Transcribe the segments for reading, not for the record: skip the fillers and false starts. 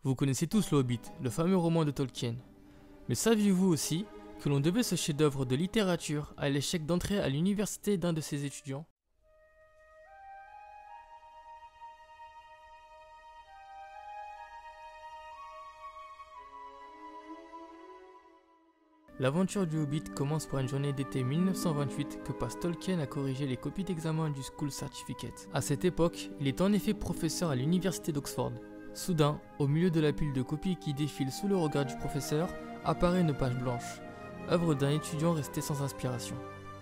Vous connaissez tous Le Hobbit, le fameux roman de Tolkien. Mais saviez-vous aussi que l'on devait ce chef-d'œuvre de littérature à l'échec d'entrée à l'université d'un de ses étudiants? L'aventure du Hobbit commence par une journée d'été 1928 que passe Tolkien à corriger les copies d'examen du School Certificate. À cette époque, il est en effet professeur à l'université d'Oxford. Soudain, au milieu de la pile de copies qui défile sous le regard du professeur, apparaît une page blanche, œuvre d'un étudiant resté sans inspiration.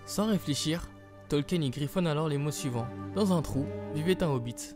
Sans réfléchir, Tolkien y griffonne alors les mots suivants. Dans un trou vivait un hobbit.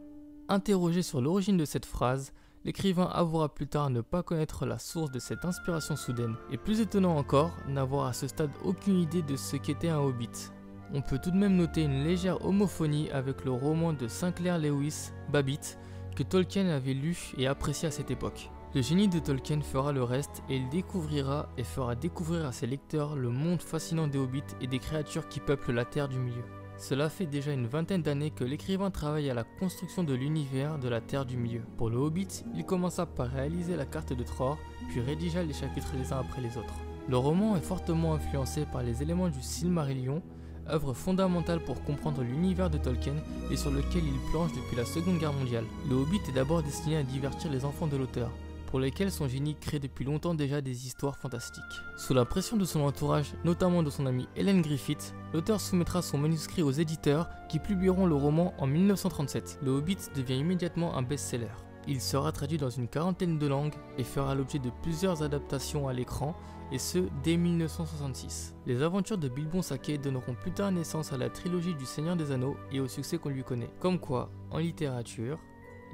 Interrogé sur l'origine de cette phrase, l'écrivain avouera plus tard ne pas connaître la source de cette inspiration soudaine, et plus étonnant encore, n'avoir à ce stade aucune idée de ce qu'était un hobbit. On peut tout de même noter une légère homophonie avec le roman de Sinclair Lewis, Babbitt, que Tolkien avait lu et apprécié à cette époque. Le génie de Tolkien fera le reste et il découvrira et fera découvrir à ses lecteurs le monde fascinant des hobbits et des créatures qui peuplent la Terre du Milieu. Cela fait déjà une vingtaine d'années que l'écrivain travaille à la construction de l'univers de la Terre du Milieu. Pour le Hobbit, il commença par réaliser la carte de Tror, puis rédigea les chapitres les uns après les autres. Le roman est fortement influencé par les éléments du Silmarillion, œuvre fondamentale pour comprendre l'univers de Tolkien et sur lequel il planche depuis la Seconde Guerre mondiale. Le Hobbit est d'abord destiné à divertir les enfants de l'auteur, pour lesquels son génie crée depuis longtemps déjà des histoires fantastiques. Sous la pression de son entourage, notamment de son ami Ellen Griffith, l'auteur soumettra son manuscrit aux éditeurs qui publieront le roman en 1937. Le Hobbit devient immédiatement un best-seller. Il sera traduit dans une quarantaine de langues et fera l'objet de plusieurs adaptations à l'écran, et ce dès 1966. Les aventures de Bilbon Sake donneront plus tard naissance à la trilogie du Seigneur des Anneaux et au succès qu'on lui connaît. Comme quoi, en littérature,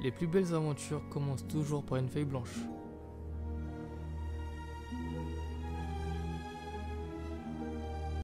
les plus belles aventures commencent toujours par une feuille blanche.